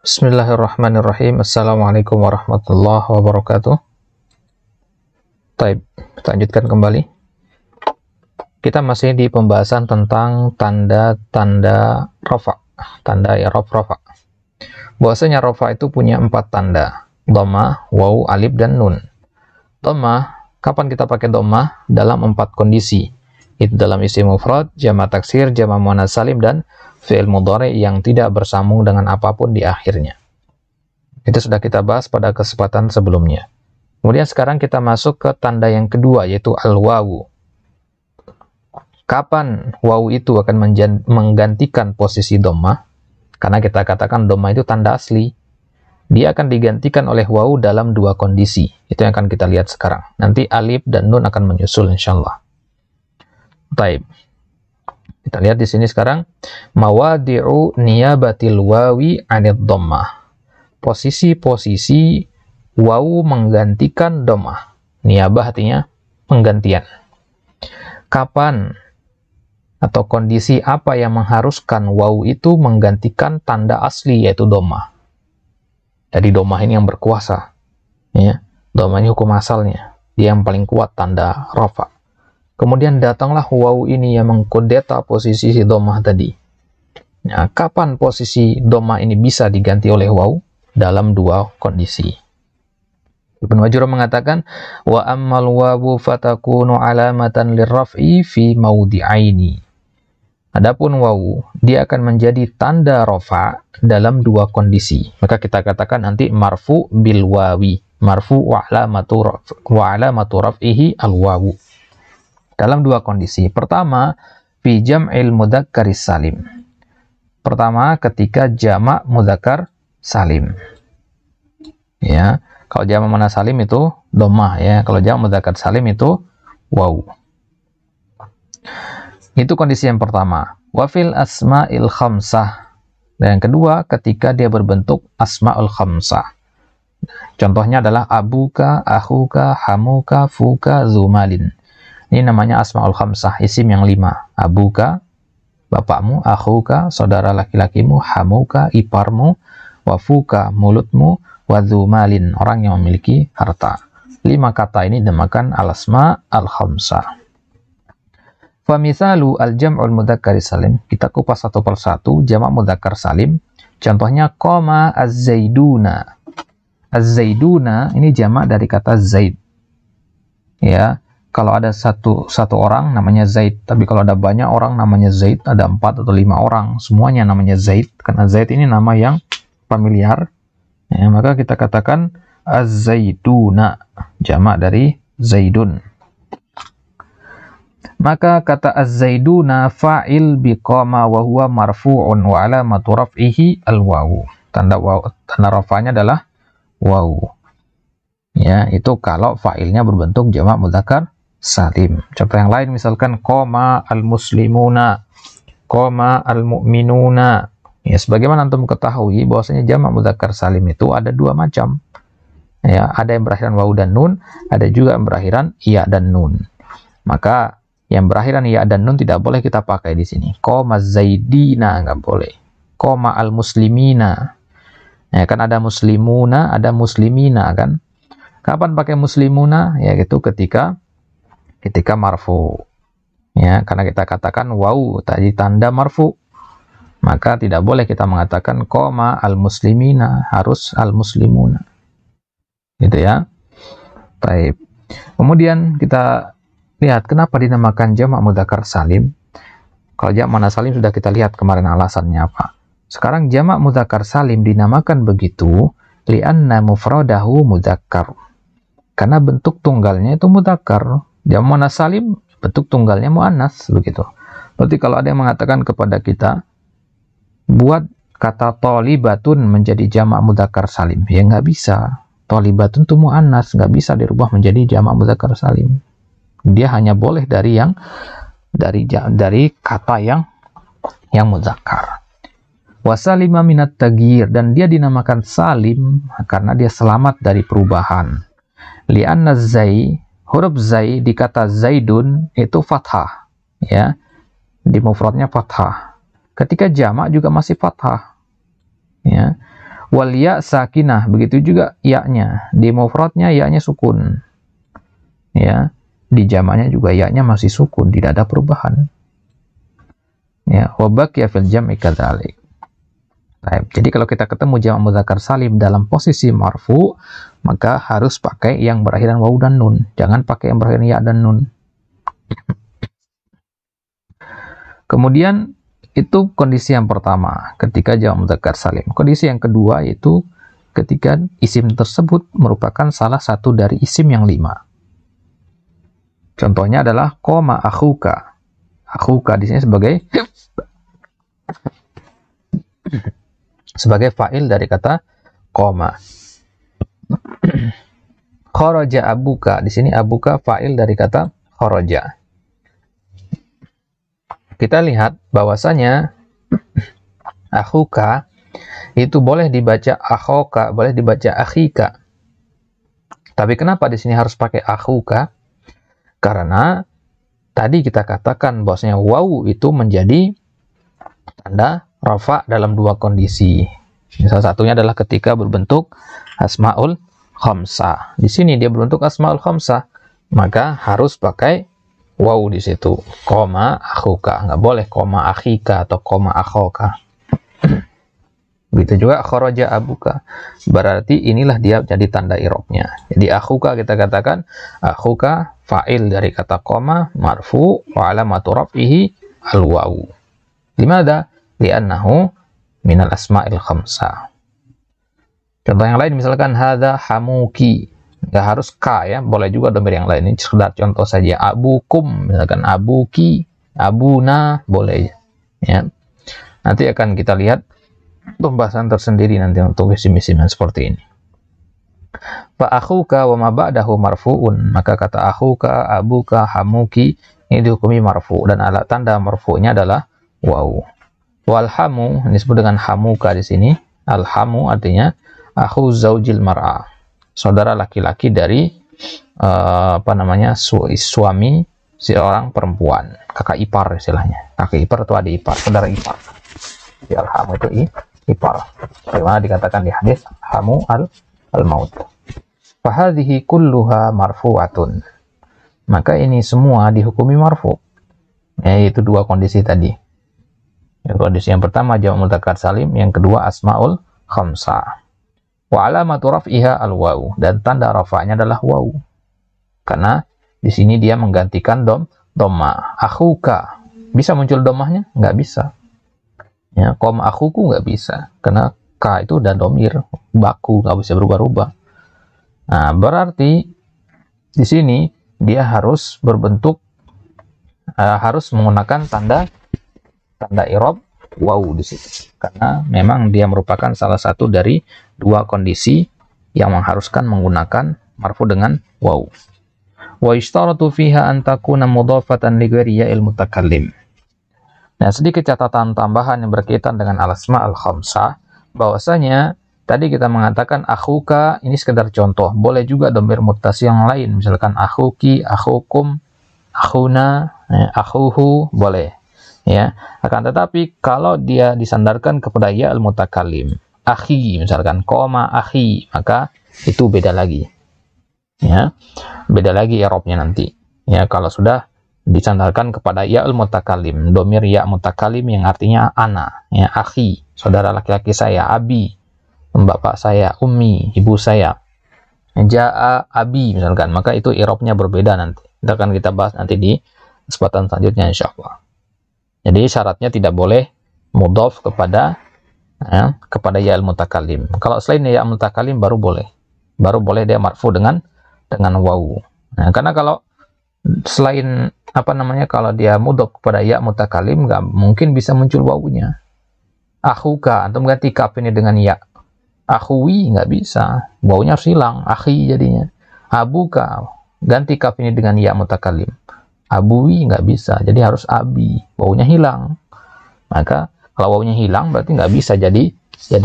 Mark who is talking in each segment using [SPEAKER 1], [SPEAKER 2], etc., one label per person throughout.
[SPEAKER 1] Bismillahirrahmanirrahim. Assalamualaikum warahmatullahi wabarakatuh. Baik, kita lanjutkan kembali. Kita masih di pembahasan tentang tanda-tanda rafa, tanda i'rab rafa. Bahwasanya rafa itu punya 4 tanda: dhammah, waw, alif, dan nun. Dhammah, kapan kita pakai dhammah? Dalam 4 kondisi. Itu dalam isim mufrad, jamak taksir, jamak muannats salim, dan fi'il mudhari yang tidak bersambung dengan apapun di akhirnya. Itu sudah kita bahas pada kesempatan sebelumnya. Kemudian sekarang kita masuk ke tanda yang kedua, yaitu al-wawu. Kapan wawu itu akan menggantikan posisi dhammah? Karena kita katakan dhammah itu tanda asli. Dia akan digantikan oleh wawu dalam 2 kondisi. Itu yang akan kita lihat sekarang. Nanti alif dan nun akan menyusul insyaallah. Baik. Kita lihat di sini sekarang, mawadi'u niyabatil wawi 'anid dhammah. Posisi-posisi wawu menggantikan dhammah. Niyabah artinya penggantian. Kapan atau kondisi apa yang mengharuskan wawu itu menggantikan tanda asli yaitu dhammah? Jadi dhammah ini yang berkuasa. Ya, dhammah ini hukum asalnya. Dia yang paling kuat tanda rafa. Kemudian datanglah wawu ini yang mengkudeta posisi si dhammah tadi. Nah, kapan posisi dhammah ini bisa diganti oleh wawu? Dalam 2 kondisi. Ibnu Majrur mengatakan, wa ammal wawu fatakunu alamatan lirraf'i fi mawdi'aini. Adapun wawu, dia akan menjadi tanda rafa dalam 2 kondisi. Maka kita katakan nanti marfu bil wawi. Marfu wa alamatu raf'ihi al wawu. Dalam 2 kondisi. Pertama, fi jam'il mudzakkaris salim. Pertama, ketika jamak mudzakkar salim. Ya, kalau jamak muannats salim itu dhammah ya. Kalau jamak mudzakkar salim itu waw. Itu kondisi yang pertama. Wa fil asma'il khamsah. Dan yang kedua, ketika dia berbentuk asma'ul khamsah. Contohnya adalah abuka, akhuka, hamuka, fuka, zumalin. Ini namanya asma'ul khamsah, isim yang 5. Abuka, bapakmu, akhuka, saudara laki-lakimu, hamuka, iparmu, wafuka, mulutmu, wadzumalin, orang yang memiliki harta. 5 kata ini dinamakan al-asma' al-khamsah. Famisalu al-jam'ul mudzakkar salim. Kita kupas satu persatu jamak mudzakkar salim. Contohnya qama az-zaiduna. Az-zaiduna ini jamak dari kata zaid. Ya. Kalau ada satu orang namanya Zaid, tapi kalau ada banyak orang namanya Zaid, ada 4 atau 5 orang, semuanya namanya Zaid, karena Zaid ini nama yang familiar, ya, maka kita katakan az-zaiduna, jamak dari Zaidun. Maka kata az-zaiduna fa'il biqama wa huwa marfu'un wa alamatu raf'ihi al-wawu. Tanda rafa'nya adalah wawu. Ya, itu kalau fa'ilnya berbentuk jamak mudzakkar salim. Contoh yang lain misalkan qoma al-muslimuna, qoma al-mu'minuna. Ya, sebagaimana antum ketahui bahwasanya jamak mudzakkar salim itu ada 2 macam. Ya, ada yang berakhiran wawu dan nun, ada juga yang berakhiran ya dan nun. Maka yang berakhiran ya dan nun tidak boleh kita pakai di sini. Qoma zaidina enggak boleh. Qoma al-muslimina. Ya, kan ada muslimuna, ada muslimina kan? Kapan pakai muslimuna? Ya, itu ketika marfu. Ya, karena kita katakan wawu tadi tanda marfu. Maka tidak boleh kita mengatakan qoma al-muslimina, harus al-muslimuna. Gitu ya. Baik. Kemudian kita lihat kenapa dinamakan jamak mudzakkar salim. Kalau jamak muannats salim sudah kita lihat kemarin alasannya apa. Sekarang jamak mudzakkar salim dinamakan begitu li'anna mufradahu mudzakkar. Karena bentuk tunggalnya itu mudzakkar. Jamak muannats salim bentuk tunggalnya muannats begitu. Berarti kalau ada yang mengatakan kepada kita buat kata thalibatun menjadi jamak mudzakkar salim, ya nggak bisa. Thalibatun itu muannats, nggak bisa dirubah menjadi jamak mudzakkar salim. Dia hanya boleh dari kata yang mudzakkar. Wasalima minat taghyir, dan dia dinamakan salim karena dia selamat dari perubahan. Li'anna zai, huruf zai di kata zaidun itu fathah, ya, di mufradnya fathah. Ketika jamak juga masih fathah, ya. Wal ya sakinah, begitu juga ya-nya. Di mufradnya ya-nya sukun. Ya, di jamaknya juga ya-nya masih sukun, tidak ada perubahan. Ya, wa baqiya fil jam'i kadzalik. Baik, jadi kalau kita ketemu jamak mudzakkar salim dalam posisi marfu, maka harus pakai yang berakhiran waw dan nun. Jangan pakai yang berakhiran ya dan nun. Kemudian itu kondisi yang pertama ketika jamak mudzakkar salim. Kondisi yang kedua yaitu ketika isim tersebut merupakan salah satu dari isim yang 5. Contohnya adalah qoma akhuka. Akhuka di sini sebagai fa'il dari kata qoma. Kharaja abuka, di sini abuka fa'il dari kata kharaja. Kita lihat bahwasanya akhuka itu boleh dibaca akhoka, boleh dibaca akhika. Tapi kenapa di sini harus pakai akhuka? Karena tadi kita katakan bahwasanya waw itu menjadi tanda rafa dalam 2 kondisi. Salah satunya adalah ketika berbentuk asmaul khamsah. Di sini dia berbentuk asmaul khamsah, maka harus pakai waw di situ. Koma akhuka, nggak boleh koma akhika atau koma akhoka. Begitu juga kharaja abuka. Berarti inilah dia jadi tanda i'rabnya. Jadi akhuka kita katakan akhuka fa'il dari kata koma marfu wa alamatu raf'ihi al-waw. Dimana? Li'annahu minal asma'il khamsah. Contoh yang lain misalkan hadza hamuki. Nggak harus ka ya, boleh juga dhamir yang lain. Ini sekedar contoh saja. Abukum, misalkan abuki, abuna, boleh ya. Nanti akan kita lihat pembahasan tersendiri nanti untuk isim-isim yang seperti ini. Fa akhuka wa ma ba'dahu marfu'un. Maka kata akhuka, abuka, hamuki ini dihukumi marfu dan alat tanda marfu'nya adalah waw. Walhamu ini disebut dengan hamuka di sini. Alhamu artinya akhu zaujil mar'a, saudara laki-laki dari suami seorang perempuan, kakak ipar istilahnya. Kakak ipar atau adik ipar, saudara ipar. Jadi alhamu itu ipar. Bagaimana dikatakan di hadis hamu al-maut. Fahadhihi kulluha marfu'atun. Maka ini semua dihukumi marfu. Yaitu 2 kondisi tadi. Kondisi yang pertama jamak mudzakkar salim, yang kedua asmaul khamsah. Wa alamatu raf'iha al-waw, dan tanda rafa'nya adalah waw. Karena di sini dia menggantikan dhamma. Akhuka bisa muncul dhammahnya? Nggak bisa. Ya, qom akhuku nggak bisa karena ka itu udah dhamir baku, nggak bisa berubah-ubah. Nah, berarti di sini dia harus berbentuk harus menggunakan tanda i'rab waw di situ, karena memang dia merupakan salah satu dari 2 kondisi yang mengharuskan menggunakan marfu dengan waw. Wa ishtaratu fiha an takuna mudhafatan li ghairi ya'il mutakallim. Nah, sedikit catatan tambahan yang berkaitan dengan al-asma al-khamsah, bahwasanya tadi kita mengatakan akhuka ini sekedar contoh, boleh juga dhamir muttasil yang lain, misalkan akhuki, akhukum, akhuna, akhuhu, boleh. Ya, akan tetapi kalau dia disandarkan kepada ya al-mutakallim, akhi misalkan, koma akhi, maka itu beda lagi. Ya, beda lagi i'rabnya nanti. Ya, kalau sudah disandarkan kepada ya al-mutakallim, dhamir ya mutakallim yang artinya ana, ya, akhi, saudara laki-laki saya, abi, bapak saya, ummi, ibu saya, ja'a abi misalkan, maka itu i'rabnya berbeda nanti. Kita akan kita bahas nanti di kesempatan selanjutnya insyaallah. Jadi syaratnya tidak boleh mudhaf kepada ya al-mutakallim. Kalau selain ya al-mutakallim baru boleh dia marfu dengan waw. Nah, karena kalau selain kalau dia mudhaf kepada ya mutakallim nggak mungkin bisa muncul wawunya. Akhuka atau mengganti kaf ini dengan ya. Akhuwi nggak bisa, wawunya harus hilang, akhi jadinya. Abuka ganti kaf ini dengan ya mutakallim. Abui nggak bisa, jadi harus abi, wawunya hilang. Maka kalau wawunya hilang berarti nggak bisa jadi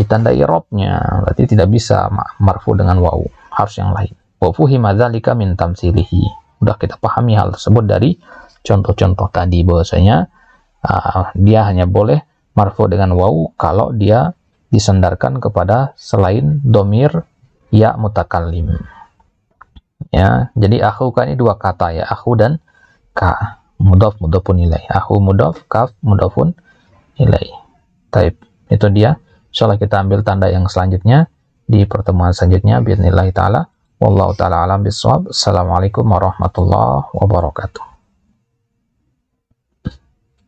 [SPEAKER 1] tanda i'rabnya, berarti tidak bisa marfu dengan waw, harus yang lain. Wa fuhima dzalika min tamtsilihi. Udah kita pahami hal tersebut dari contoh-contoh tadi, bahwasanya dia hanya boleh marfu dengan waw kalau dia disandarkan kepada selain domir ya mutakallim. Ya, jadi akhuka ini dua kata ya, akhu dan ka, mudhaf mudhafun ilaih. Akhu mudhaf, kaf mudhafun ilaih. Taib. Itu dia. Insyaallah kita ambil tanda yang selanjutnya di pertemuan selanjutnya. Bismillah taala. Wallahu taala alam bisawab. Assalamualaikum warahmatullahi wabarakatuh.